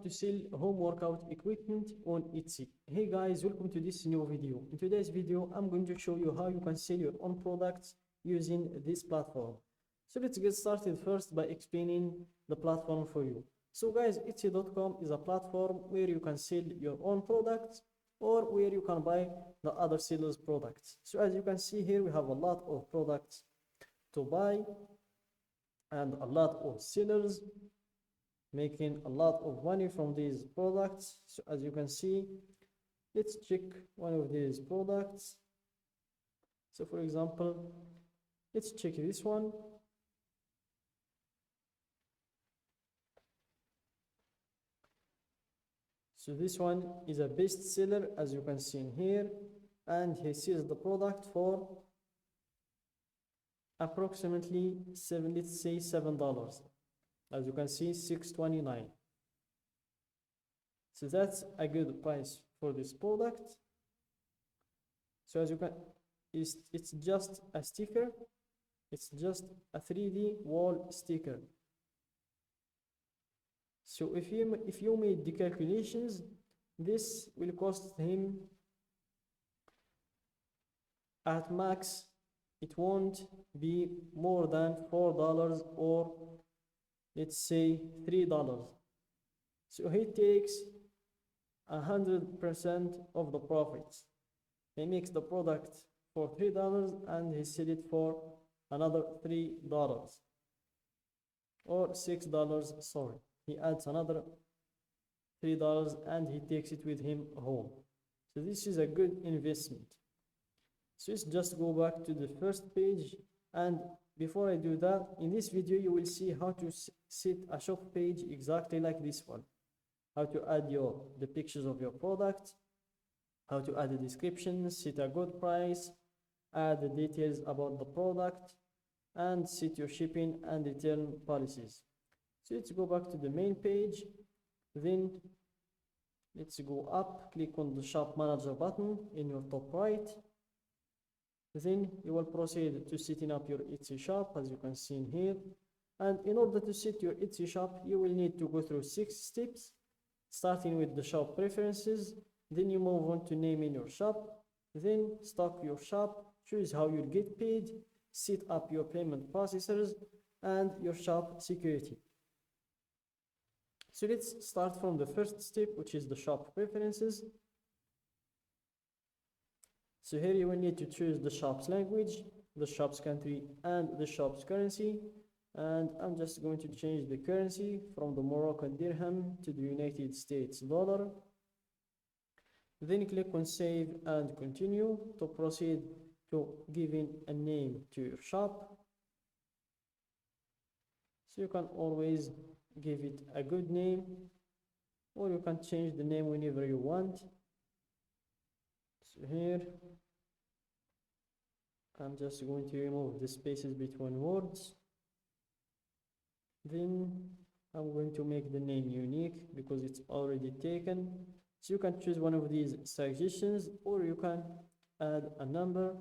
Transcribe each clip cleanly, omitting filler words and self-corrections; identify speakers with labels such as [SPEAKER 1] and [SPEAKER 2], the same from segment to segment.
[SPEAKER 1] to sell home workout equipment on Etsy. Hey guys, welcome to this new video. In today's video, I'm going to show you how you can sell your own products using this platform. So let's get started first by explaining the platform for you. So guys, Etsy.com is a platform where you can sell your own products or where you can buy the other sellers' products. So as you can see here, we have a lot of products to buy and a lot of sellers making a lot of money from these products. So as you can see, let's check one of these products. So for example, let's check this one. So this one is a best seller, as you can see in here, and he sells the product for approximately let's say $7. As you can see, $6.29. So that's a good price for this product. So as you can, it's just a sticker. It's just a 3D wall sticker. So if you made the calculations, this will cost him at max. It won't be more than $4 or let's say $3. So he takes 100% of the profits. He makes the product for $3 and he sells it for another $3 or $6. Sorry, he adds another $3 and he takes it with him home. So this is a good investment. So let's just go back to the first page, and before I do that, in this video you will see how to set a shop page exactly like this one. How to add the pictures of your product, how to add a description, set a good price, add the details about the product, and set your shipping and return policies. So let's go back to the main page. Then let's go up, click on the shop manager button in your top right. Then you will proceed to setting up your Etsy shop, as you can see in here. And in order to set your Etsy shop, you will need to go through 6 steps, starting with the shop preferences. Then you move on to naming your shop, then stock your shop, choose how you'll get paid, set up your payment processors, and your shop security. So let's start from the first step, which is the shop preferences. So here you will need to choose the shop's language, the shop's country, and the shop's currency. And I'm just going to change the currency from the Moroccan dirham to the United States dollar. Then click on save and continue to proceed to giving a name to your shop. So you can always give it a good name, or you can change the name whenever you want. So here I'm just going to remove the spaces between words. Then I'm going to make the name unique because it's already taken. So you can choose one of these suggestions, or you can add a number,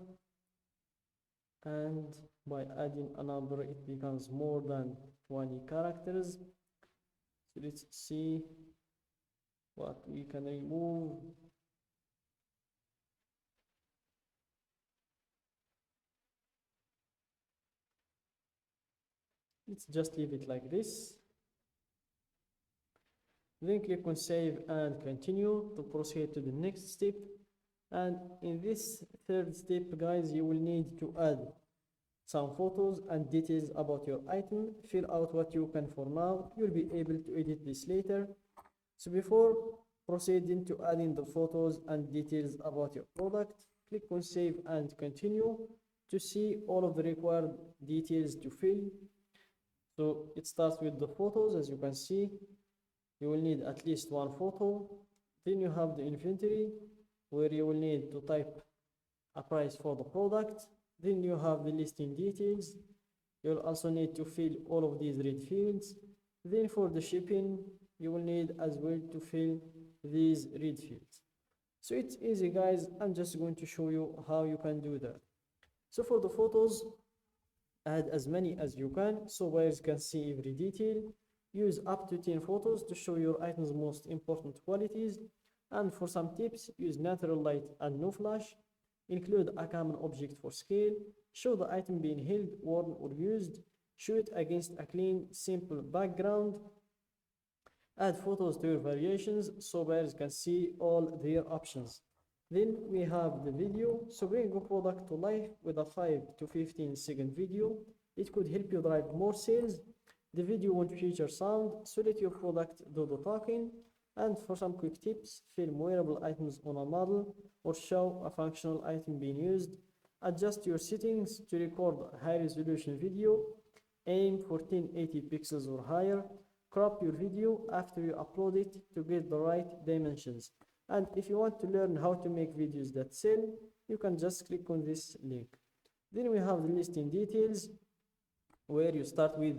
[SPEAKER 1] and by adding a number it becomes more than 20 characters. So let's see what we can remove. Let's just leave it like this. Then click on save and continue to proceed to the next step. And in this third step, guys, you will need to add some photos and details about your item. Fill out what you can for now. You'll be able to edit this later. So before proceeding to adding the photos and details about your product, click on save and continue to see all of the required details to fill. So it starts with the photos. As you can see, you will need at least one photo. Then you have the inventory, where you will need to type a price for the product. Then you have the listing details. You'll also need to fill all of these red fields. Then for the shipping, you will need as well to fill these red fields. So it's easy, guys. I'm just going to show you how you can do that. So for the photos, add as many as you can so buyers can see every detail. Use up to 10 photos to show your item's most important qualities. And for some tips, use natural light and no flash. Include a common object for scale. Show the item being held, worn, or used. Show it against a clean, simple background. Add photos to your variations so buyers can see all their options. Then we have the video. So bring a product to life with a 5 to 15-second video. It could help you drive more sales. The video won't feature sound, so let your product do the talking. And for some quick tips, film wearable items on a model or show a functional item being used. Adjust your settings to record a high resolution video. Aim for 1080 pixels or higher. Crop your video after you upload it to get the right dimensions. And if you want to learn how to make videos that sell, you can just click on this link. Then we have the listing details, where you start with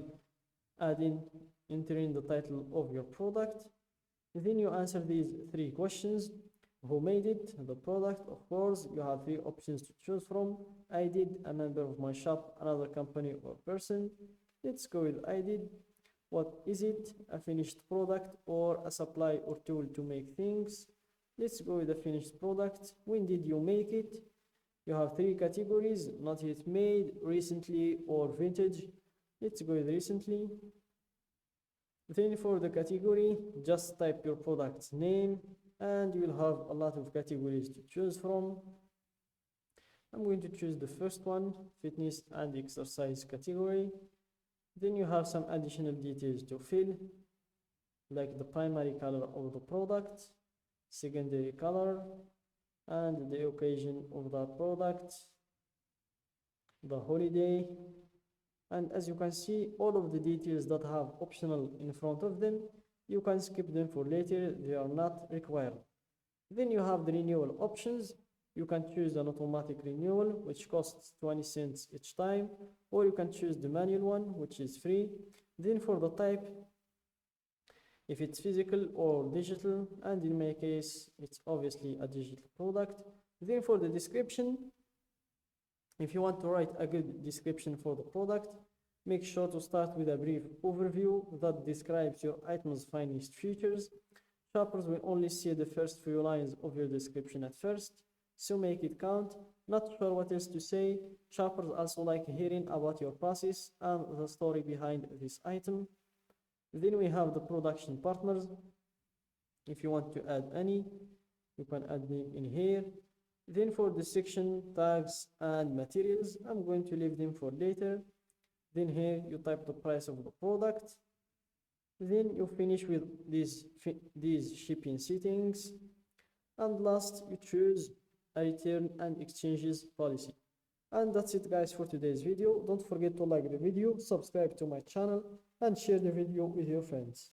[SPEAKER 1] entering the title of your product. Then you answer these 3 questions. Who made it? The product, of course. You have 3 options to choose from. I did, a member of my shop, another company or person. Let's go with I did. What is it? A finished product or a supply or tool to make things? Let's go with the finished product. When did you make it? You have 3 categories: not yet made, recently, or vintage. Let's go with recently. Then for the category, just type your product's name and you will have a lot of categories to choose from. I'm going to choose the first one, fitness and exercise category. Then you have some additional details to fill, like the primary color of the product, secondary color, and the occasion of that product, the holiday. And as you can see, all of the details that have optional in front of them, you can skip them for later, they are not required. Then you have the renewal options. You can choose an automatic renewal, which costs 20 cents each time, or you can choose the manual one, which is free. Then for the type, if it's physical or digital, and in my case, it's obviously a digital product. Then for the description, if you want to write a good description for the product, make sure to start with a brief overview that describes your item's finest features. Shoppers will only see the first few lines of your description at first, so make it count. Not sure what else to say? Shoppers also like hearing about your process and the story behind this item. Then we have the production partners. If you want to add any, you can add them in here. Then for the section, tags and materials, I'm going to leave them for later. Then here you type the price of the product. Then you finish with these shipping settings. And last, you choose a return and exchanges policy. And that's it guys for today's video. Don't forget to like the video, subscribe to my channel, and share the video with your friends.